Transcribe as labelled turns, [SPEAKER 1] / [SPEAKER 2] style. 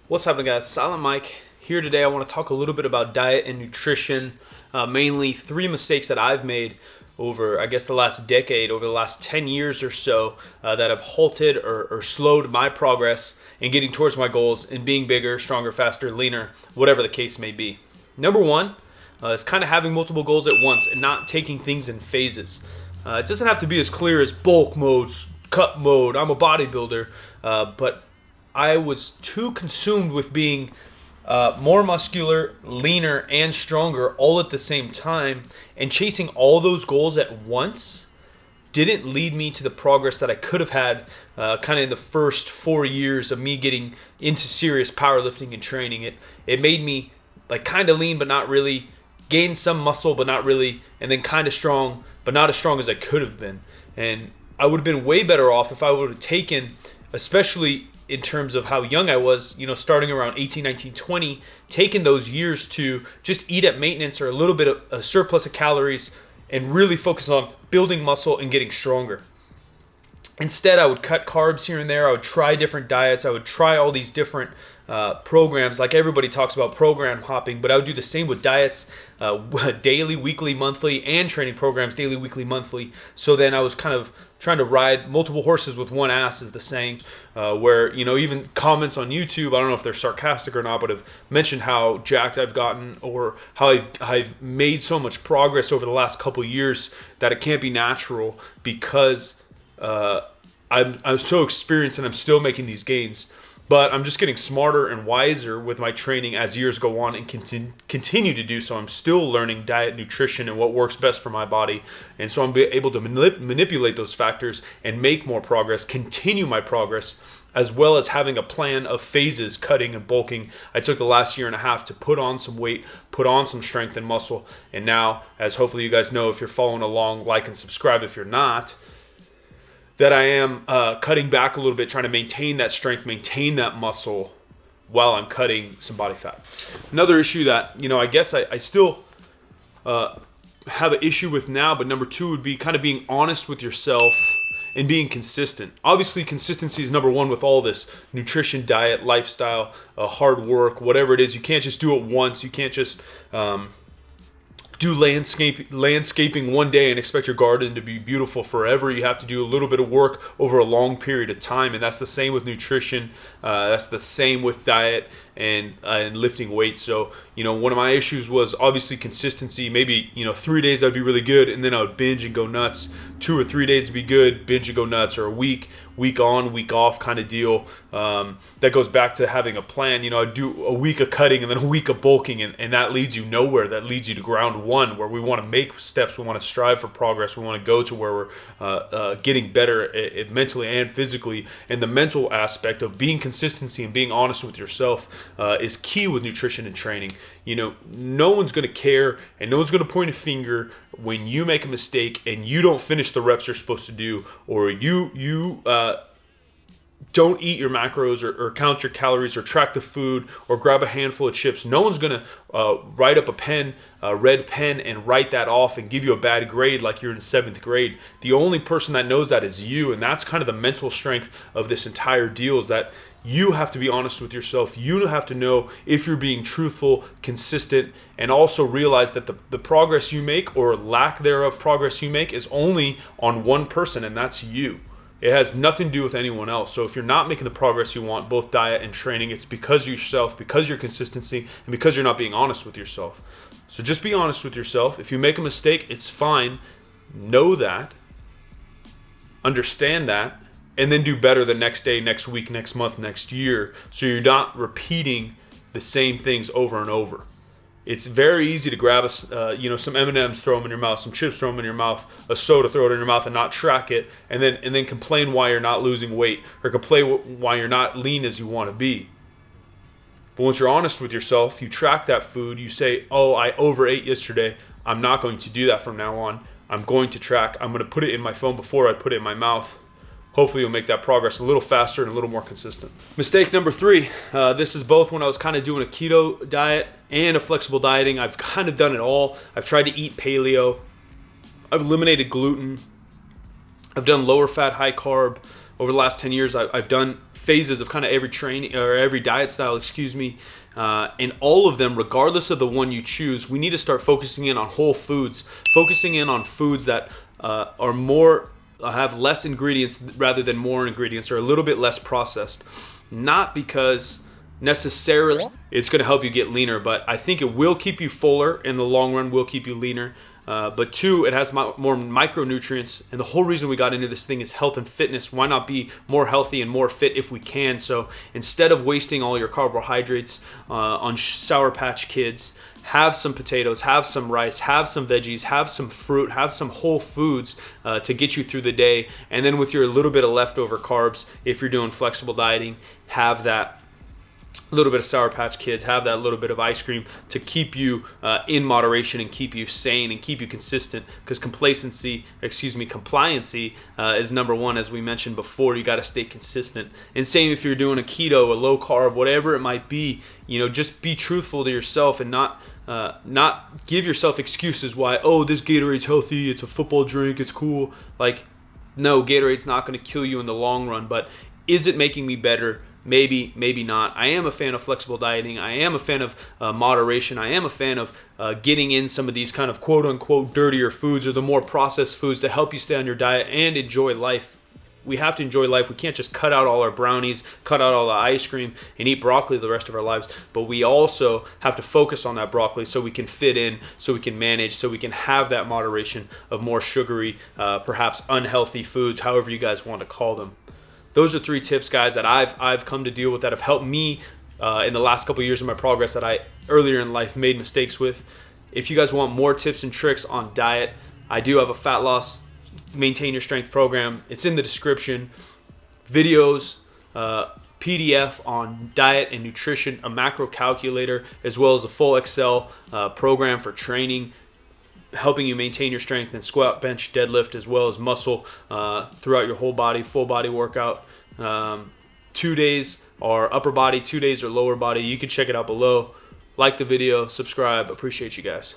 [SPEAKER 1] What's happening, guys? Silent Mike here today. I want to talk a little bit about diet and nutrition, mainly three mistakes that I've made over, the last decade, over the last 10 years or so, that have halted or slowed my progress in getting towards my goals and being bigger, stronger, faster, leaner, whatever the case may be. Number one is kind of having multiple goals at once and not taking things in phases. It doesn't have to be as clear as bulk mode, cut mode, I'm a bodybuilder, but I was too consumed with being more muscular, leaner, and stronger all at the same time, and chasing all those goals at once didn't lead me to the progress that I could have had kind of in the first 4 years of me getting into serious powerlifting and training. It made me like kind of lean but not really, gain some muscle but not really, and then kind of strong but not as strong as I could have been. And I would have been way better off if I would have taken, especially in terms of how young I was, starting around 18, 19, 20, taking those years to just eat at maintenance or a little bit of a surplus of calories and really focus on building muscle and getting stronger. Instead, I would cut carbs here and there. I would try different diets. I would try all these different programs. Like everybody talks about program hopping, but I would do the same with diets, daily, weekly, monthly, and training programs, daily, weekly, monthly. So then I was kind of trying to ride multiple horses with one ass, is the saying, where, even comments on YouTube, I don't know if they're sarcastic or not, but have mentioned how jacked I've gotten or how I've made so much progress over the last couple years that it can't be natural because I'm so experienced and I'm still making these gains. But I'm just getting smarter and wiser with my training as years go on and continue to do so. I'm still learning diet, nutrition, and what works best for my body. And so I'm able to manipulate those factors and make more progress, continue my progress, as well as having a plan of phases, cutting and bulking. I took the last year and a half to put on some weight, put on some strength and muscle. And now, as hopefully you guys know, if you're following along, like and subscribe if you're not, that I am cutting back a little bit, trying to maintain that strength, maintain that muscle while I'm cutting some body fat. Another issue that, I guess I still have an issue with now, but number two would be kind of being honest with yourself and being consistent. Obviously, consistency is number one with all this nutrition, diet, lifestyle, hard work, whatever it is. You can't just do it once. You can't just do landscaping one day and expect your garden to be beautiful forever. You have to do a little bit of work over a long period of time, and that's the same with nutrition. That's the same with diet and lifting weights. So, one of my issues was obviously consistency. Maybe, 3 days I'd be really good, and then I would binge and go nuts. 2 or 3 days to be good, binge and go nuts, or a week on, week off kind of deal. That goes back to having a plan. I'd do a week of cutting and then a week of bulking, and that leads you nowhere. That leads you to ground one, where we want to make steps. We want to strive for progress. We want to go to where we're getting better mentally and physically. And the mental aspect of being consistency and being honest with yourself is key with nutrition and training. No one's going to care and no one's going to point a finger when you make a mistake and you don't finish the reps you're supposed to do, or you don't eat your macros or count your calories or track the food or grab a handful of chips. No one's going to write up a red pen and write that off and give you a bad grade like you're in 7th grade. The only person that knows that is you, and that's kind of the mental strength of this entire deal, is that you have to be honest with yourself. You have to know if you're being truthful, consistent, and also realize that the progress you make or lack thereof progress you make is only on one person, and that's you. It has nothing to do with anyone else. So if you're not making the progress you want, both diet and training, it's because of yourself, because of your consistency, and because you're not being honest with yourself. So just be honest with yourself. If you make a mistake, it's fine. Know that. Understand that. And then do better the next day, next week, next month, next year, so you're not repeating the same things over and over. It's very easy to grab some M&Ms, throw them in your mouth, some chips, throw them in your mouth, a soda, throw it in your mouth, and not track it, and then complain why you're not losing weight or complain why you're not lean as you want to be. But once you're honest with yourself, you track that food. You say, "Oh, I overate yesterday. I'm not going to do that from now on. I'm going to track. I'm going to put it in my phone before I put it in my mouth." Hopefully you'll make that progress a little faster and a little more consistent. Mistake number 3, this is both when I was kind of doing a keto diet and a flexible dieting. I've kind of done it all. I've tried to eat paleo. I've eliminated gluten. I've done lower fat, high carb. Over the last 10 years, I've done phases of kind of every training or every diet style, and all of them, regardless of the one you choose, we need to start focusing in on whole foods, focusing in on foods that are more have less ingredients rather than more ingredients, or a little bit less processed. Not because necessarily it's going to help you get leaner, but I think it will keep you fuller in the long run, will keep you leaner. But two, it has more micronutrients, and the whole reason we got into this thing is health and fitness. Why not be more healthy and more fit if we can? So instead of wasting all your carbohydrates on Sour Patch Kids, have some potatoes, have some rice, have some veggies, have some fruit, have some whole foods to get you through the day. And then with your little bit of leftover carbs, if you're doing flexible dieting, have that little bit of Sour Patch Kids, have that little bit of ice cream to keep you in moderation and keep you sane and keep you consistent, because compliancy is number one. As we mentioned before, you got to stay consistent. And same if you're doing a keto, a low carb, whatever it might be, just be truthful to yourself and not give yourself excuses why, oh, this Gatorade's healthy, it's a football drink, it's cool. Like, no, Gatorade's not going to kill you in the long run, but is it making me better? Maybe, maybe not. I am a fan of flexible dieting. I am a fan of moderation. I am a fan of getting in some of these kind of quote-unquote dirtier foods or the more processed foods to help you stay on your diet and enjoy life. We have to enjoy life. We can't just cut out all our brownies, cut out all the ice cream, and eat broccoli the rest of our lives. But we also have to focus on that broccoli so we can fit in, so we can manage, so we can have that moderation of more sugary, perhaps unhealthy foods, however you guys want to call them. Those are 3 tips, guys, that I've come to deal with, that have helped me in the last couple of years of my progress, that I earlier in life made mistakes with. If you guys want more tips and tricks on diet, I do have a fat loss, maintain your strength program. It's in the description. Videos, PDF on diet and nutrition, a macro calculator, as well as a full Excel program for training, helping you maintain your strength and squat, bench, deadlift, as well as muscle throughout your whole body, full body workout. 2 days are upper body, 2 days are lower body. You can check it out below. Like the video, subscribe. Appreciate you guys.